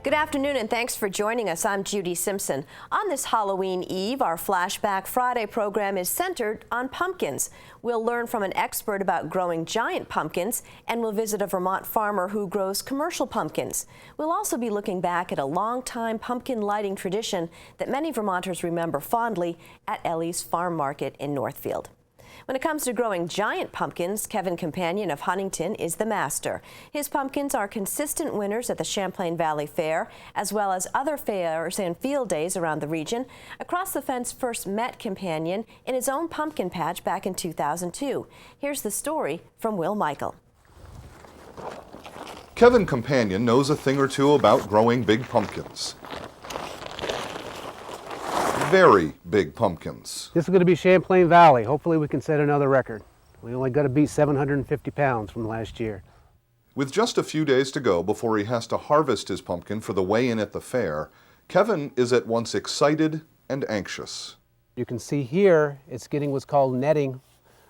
Good afternoon and thanks for joining us. I'm Judy Simpson. On this Halloween Eve, our Flashback Friday program is centered on pumpkins. We'll learn from an expert about growing giant pumpkins, and we'll visit a Vermont farmer who grows commercial pumpkins. We'll also be looking back at a long-time pumpkin lighting tradition that many Vermonters remember fondly at Ellie's Farm Market in Northfield. When it comes to growing giant pumpkins, Kevin Companion of Huntington is the master. His pumpkins are consistent winners at the Champlain Valley Fair, as well as other fairs and field days around the region. Across the Fence first met Companion in his own pumpkin patch back in 2002. Here's the story from Will Michael. Kevin Companion knows a thing or two about growing big pumpkins. Very big pumpkins. This is going to be Champlain Valley. Hopefully we can set another record. We only got to beat 750 pounds from last year. With just a few days to go before he has to harvest his pumpkin for the weigh-in at the fair, Kevin is at once excited and anxious. You can see here it's getting what's called netting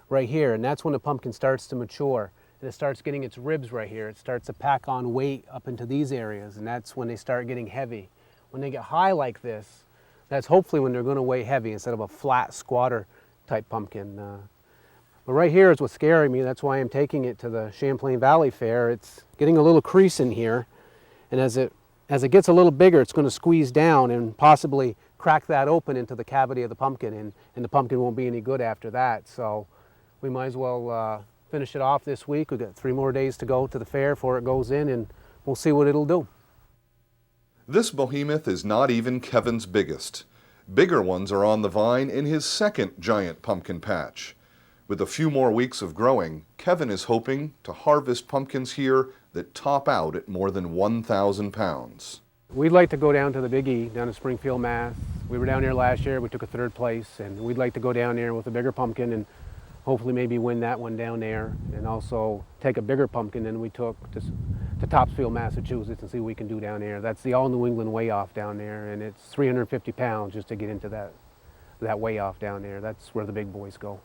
right here, and that's when the pumpkin starts to mature. And it starts getting its ribs right here. It starts to pack on weight up into these areas, and that's when they start getting heavy. When they get high like this, that's hopefully when they're going to weigh heavy instead of a flat squatter type pumpkin. But right here is what's scaring me. That's why I'm taking it to the Champlain Valley Fair. It's getting a little crease in here, and as it gets a little bigger, it's going to squeeze down and possibly crack that open into the cavity of the pumpkin, and the pumpkin won't be any good after that. So we might as well finish it off this week. We've got 3 more days to go to the fair before it goes in, and we'll see what it'll do. This behemoth is not even Kevin's biggest. Bigger ones are on the vine in his second giant pumpkin patch. With a few more weeks of growing, Kevin is hoping to harvest pumpkins here that top out at more than 1,000 pounds. We'd like to go down to the Big E, down to Springfield, Mass. We were down here last year, we took a 3rd place, and we'd like to go down there with a bigger pumpkin and hopefully maybe win that one down there, and also take a bigger pumpkin than we took to Topsfield, Massachusetts, and see what we can do down there. That's the All New England weigh-off down there, and it's 350 pounds just to get into that weigh-off down there. That's where the big boys go.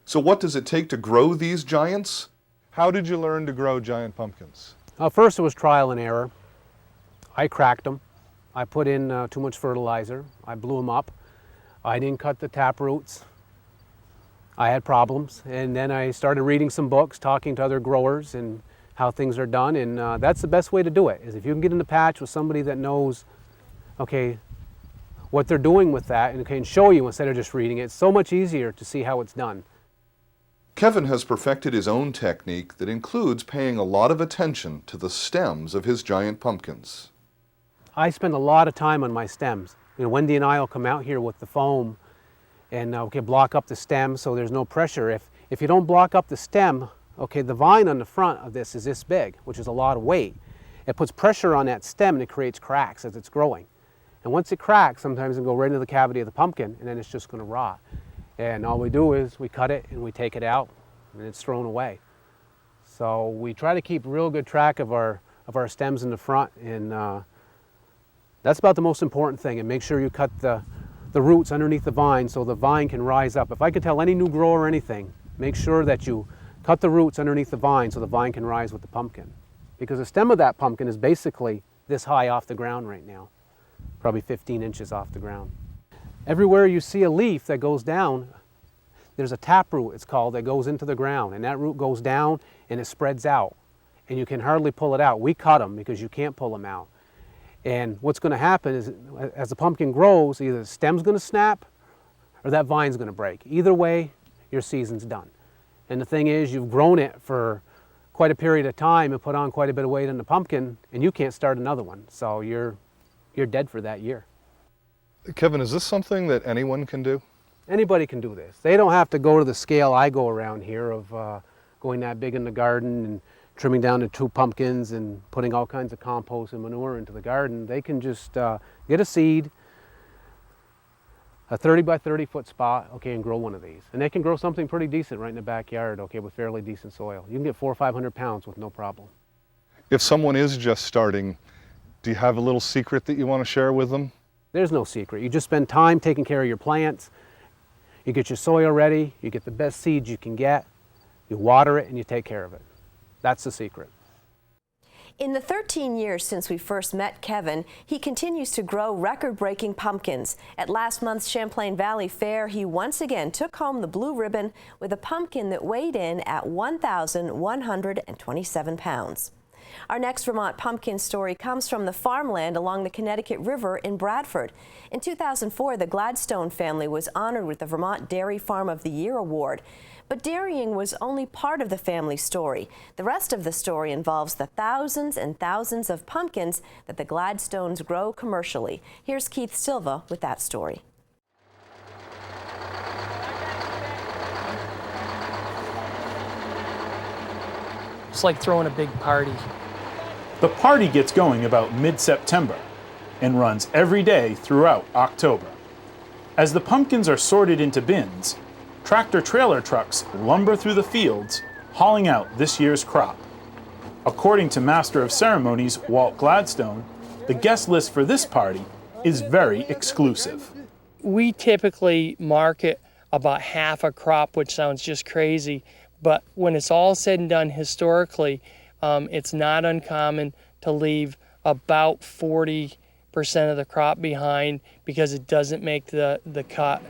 So what does it take to grow these giants? How did you learn to grow giant pumpkins? First it was trial and error. I cracked them. I put in too much fertilizer. I blew them up. I didn't cut the tap roots. I had problems, and then I started reading some books, talking to other growers and how things are done, and that's the best way to do it, is if you can get in the patch with somebody that knows, okay, what they're doing with that and can show you instead of just reading it. It's so much easier to see how it's done. Kevin has perfected his own technique that includes paying a lot of attention to the stems of his giant pumpkins. I spend a lot of time on my stems. You know, Wendy and I will come out here with the foam and okay, block up the stem so there's no pressure. If you don't block up the stem, okay, the vine on the front of this is this big, which is a lot of weight. It puts pressure on that stem and it creates cracks as it's growing. And once it cracks, sometimes it'll go right into the cavity of the pumpkin, and then it's just going to rot. And all we do is we cut it and we take it out and it's thrown away. So we try to keep real good track of our stems in the front, and that's about the most important thing. And make sure you cut the roots underneath the vine so the vine can rise up. If I could tell any new grower or anything, make sure that you cut the roots underneath the vine so the vine can rise with the pumpkin. Because the stem of that pumpkin is basically this high off the ground right now, probably 15 inches off the ground. Everywhere you see a leaf that goes down, there's a taproot, it's called, that goes into the ground, and that root goes down and it spreads out, and you can hardly pull it out. We cut them because you can't pull them out. And what's going to happen is, as the pumpkin grows, either the stem's going to snap or that vine's going to break. Either way, your season's done. And the thing is, you've grown it for quite a period of time and put on quite a bit of weight on the pumpkin, and you can't start another one. So you're dead for that year. Kevin, is this something that anyone can do? Anybody can do this. They don't have to go to the scale I go around here of going that big in the garden and trimming down to 2 pumpkins and putting all kinds of compost and manure into the garden. They can just get a seed, a 30 by 30 foot spot, okay, and grow one of these. And they can grow something pretty decent right in the backyard, okay, with fairly decent soil. You can get 400 or 500 pounds with no problem. If someone is just starting, do you have a little secret that you want to share with them? There's no secret. You just spend time taking care of your plants. You get your soil ready, you get the best seeds you can get, you water it, and you take care of it. That's the secret. In the 13 years since we first met Kevin, he continues to grow record-breaking pumpkins. At last month's Champlain Valley Fair, he once again took home the blue ribbon with a pumpkin that weighed in at 1,127 pounds. Our next Vermont pumpkin story comes from the farmland along the Connecticut River in Bradford. In 2004, the Gladstone family was honored with the Vermont Dairy Farm of the Year award. But dairying was only part of the family story. The rest of the story involves the thousands and thousands of pumpkins that the Gladstones grow commercially. Here's Keith Silva with that story. It's like throwing a big party. The party gets going about mid-September and runs every day throughout October. As the pumpkins are sorted into bins, tractor-trailer trucks lumber through the fields, hauling out this year's crop. According to Master of Ceremonies Walt Gladstone, the guest list for this party is very exclusive. We typically market about half a crop, which sounds just crazy, but when it's all said and done historically, it's not uncommon to leave about 40% of the crop behind because it doesn't make the cut.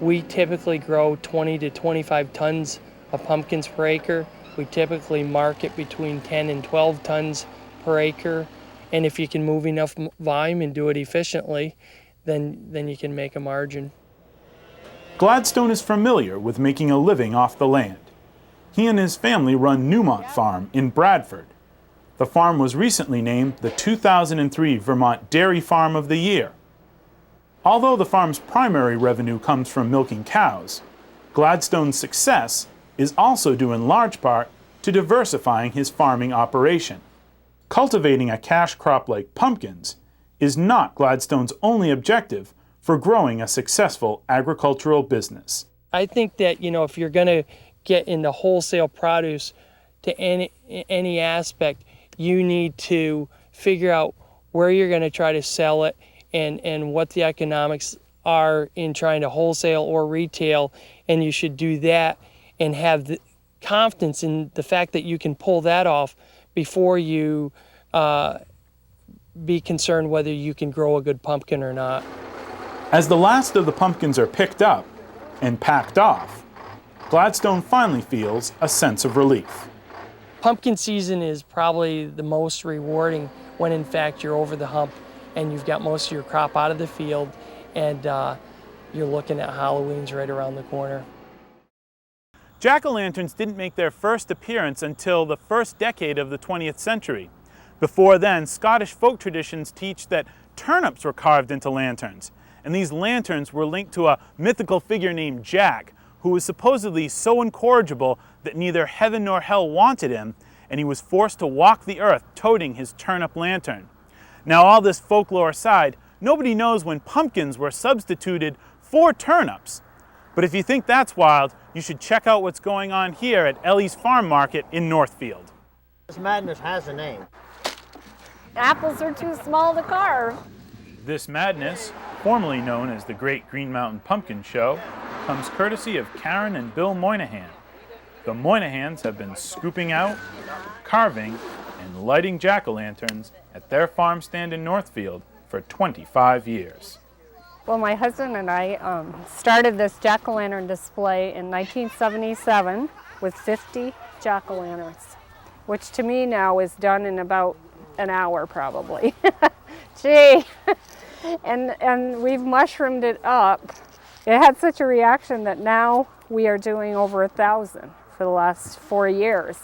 We typically grow 20 to 25 tons of pumpkins per acre. We typically market between 10 and 12 tons per acre. And if you can move enough volume and do it efficiently, then you can make a margin. Gladstone is familiar with making a living off the land. He and his family run Newmont Farm in Bradford. The farm was recently named the 2003 Vermont Dairy Farm of the Year. Although the farm's primary revenue comes from milking cows, Gladstone's success is also due in large part to diversifying his farming operation. Cultivating a cash crop like pumpkins is not Gladstone's only objective for growing a successful agricultural business. I think that, if you're going to get into wholesale produce to any aspect, you need to figure out where you're going to try to sell it and what the economics are in trying to wholesale or retail, and you should do that and have the confidence in the fact that you can pull that off before you be concerned whether you can grow a good pumpkin or not. As the last of the pumpkins are picked up and packed off, Gladstone finally feels a sense of relief. Pumpkin season is probably the most rewarding when in fact you're over the hump and you've got most of your crop out of the field and you're looking at Halloween's right around the corner. Jack-o'-lanterns didn't make their first appearance until the first decade of the 20th century. Before then, Scottish folk traditions teach that turnips were carved into lanterns, and these lanterns were linked to a mythical figure named Jack, who was supposedly so incorrigible that neither heaven nor hell wanted him, and he was forced to walk the earth toting his turnip lantern. Now, all this folklore aside, nobody knows when pumpkins were substituted for turnips. But if you think that's wild, you should check out what's going on here at Ellie's Farm Market in Northfield. This madness has a name. Apples are too small to carve. This madness, formerly known as the Great Green Mountain Pumpkin Show, comes courtesy of Karen and Bill Moynihan. The Moynihans have been scooping out, carving, and lighting jack-o'-lanterns at their farm stand in Northfield for 25 years. Well, my husband and I started this jack-o'-lantern display in 1977 with 50 jack-o'-lanterns, which to me now is done in about an hour probably. Gee, and we've mushroomed it up. It had such a reaction that now we are doing over 1,000 for the last 4 years.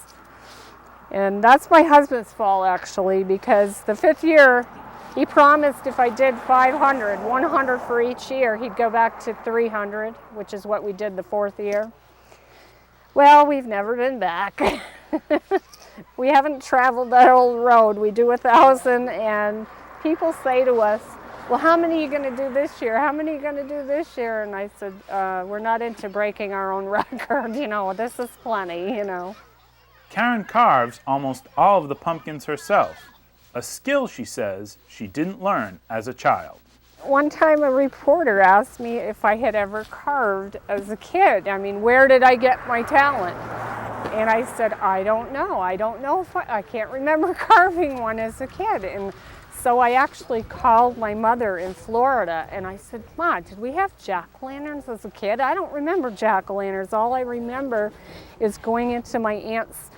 And that's my husband's fault actually, because the 5th year he promised if I did 500, 100 for each year, he'd go back to 300, which is what we did the 4th year. Well, we've never been back. We haven't traveled that old road. We do 1,000, and people say to us, well, how many are you going to do this year? How many are you going to do this year? And I said, we're not into breaking our own record, you know, this is plenty, you know. Karen carves almost all of the pumpkins herself, a skill she says she didn't learn as a child. One time a reporter asked me if I had ever carved as a kid. I mean, where did I get my talent? And I said, I don't know. I don't know if I can't remember carving one as a kid. And so I actually called my mother in Florida and I said, Ma, did we have jack-o'-lanterns as a kid? I don't remember jack-o'-lanterns. All I remember is going into my aunt's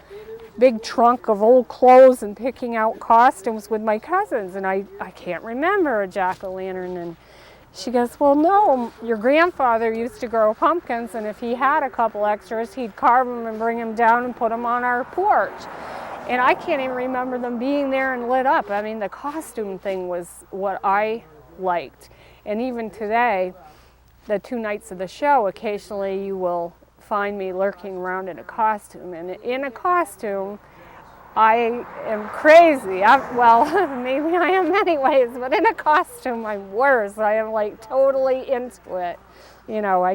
big trunk of old clothes and picking out costumes with my cousins, and I can't remember a jack-o'-lantern. And she goes, well, no, your grandfather used to grow pumpkins, and if he had a couple extras, he'd carve them and bring them down and put them on our porch. And I can't even remember them being there and lit up. I mean, the costume thing was what I liked. And even today, the 2 nights of the show, occasionally you will find me lurking around in a costume. And in a costume, I am crazy. Well, maybe I am anyways, but in a costume, I'm worse. I am like totally into it. You know, I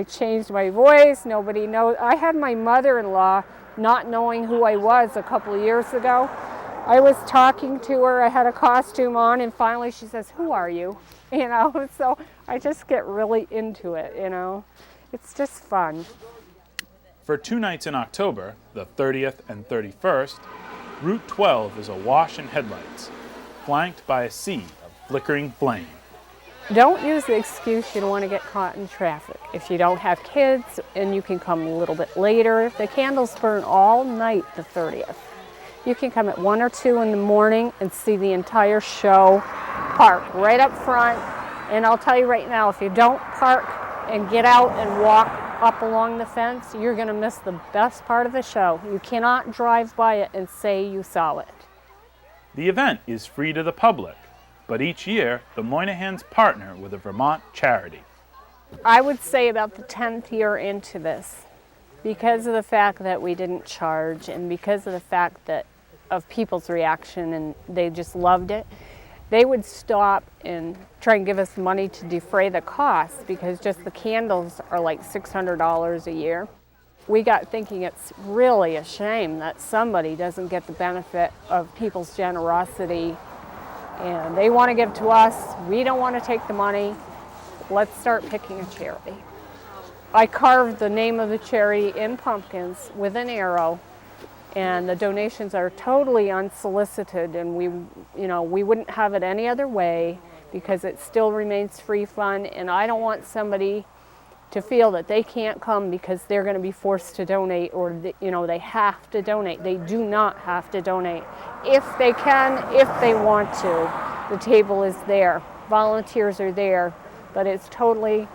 changed my voice, nobody knows. I had my mother-in-law not knowing who I was a couple of years ago. I was talking to her, I had a costume on, and finally she says, who are you? You know, so I just get really into it, you know. It's just fun. For 2 nights in October, the 30th and 31st, Route 12 is awash in headlights, flanked by a sea of flickering flame. Don't use the excuse you don't want to get caught in traffic. If you don't have kids and you can come a little bit later, the candles burn all night the 30th. You can come at 1 or 2 in the morning and see the entire show, park right up front. And I'll tell you right now, if you don't park and get out and walk up along the fence, you're going to miss the best part of the show. You cannot drive by it and say you saw it. The event is free to the public, but each year the Moynahans partner with a Vermont charity. I would say about the 10th year into this, because of the fact that we didn't charge and because of the fact that of people's reaction and they just loved it, they would stop and try and give us money to defray the costs because just the candles are like $600 a year. We got thinking it's really a shame that somebody doesn't get the benefit of people's generosity, and they want to give to us, we don't want to take the money. Let's start picking a charity. I carved the name of the charity in pumpkins with an arrow, and the donations are totally unsolicited, and we wouldn't have it any other way because it still remains free fund, and I don't want somebody to feel that they can't come because they're going to be forced to donate or they have to donate. They do not have to donate. If they can, if they want to, the table is there. Volunteers are there, but it's totally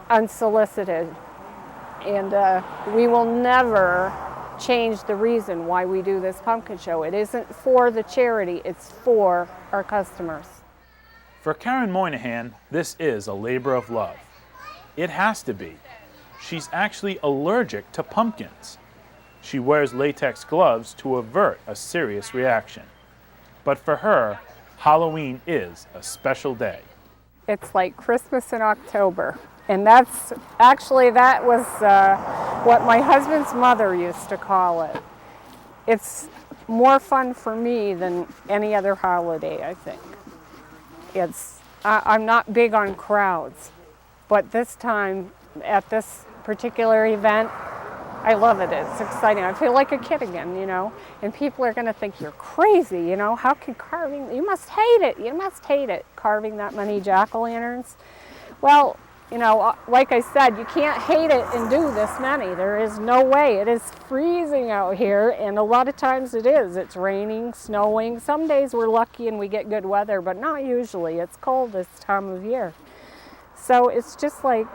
unsolicited. And we will never change the reason why we do this pumpkin show. It isn't for the charity, it's for our customers. For Karen Moynihan, this is a labor of love. It has to be. She's actually allergic to pumpkins. She wears latex gloves to avert a serious reaction. But for her, Halloween is a special day. It's like Christmas in October. And that was what my husband's mother used to call it. It's more fun for me than any other holiday, I think. I'm not big on crowds, but this time at this particular event, I love it. It's exciting. I feel like a kid again, and people are going to think you're crazy, how can carving, you must hate it, carving that many jack-o'-lanterns. Well, like I said, you can't hate it and do this many. There is no way. It is freezing out here, and a lot of times it is. It's raining, snowing. Some days we're lucky and we get good weather, but not usually. It's cold this time of year. So it's just like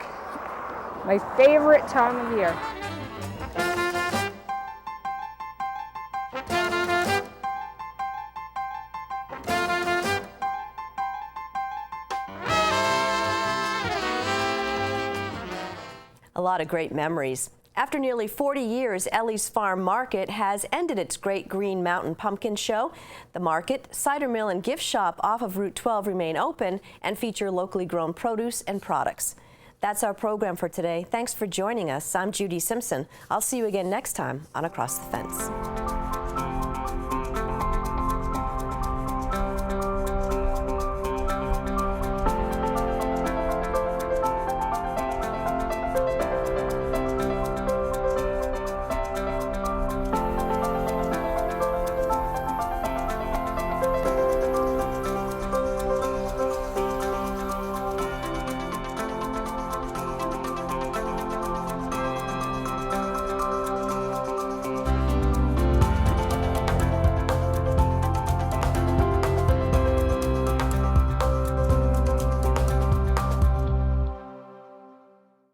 my favorite time of year. A lot of great memories. After nearly 40 years, Ellie's Farm Market has ended its Great Green Mountain Pumpkin Show. The market, cider mill, and gift shop off of Route 12 remain open and feature locally grown produce and products. That's our program for today. Thanks for joining us. I'm Judy Simpson. I'll see you again next time on Across the Fence.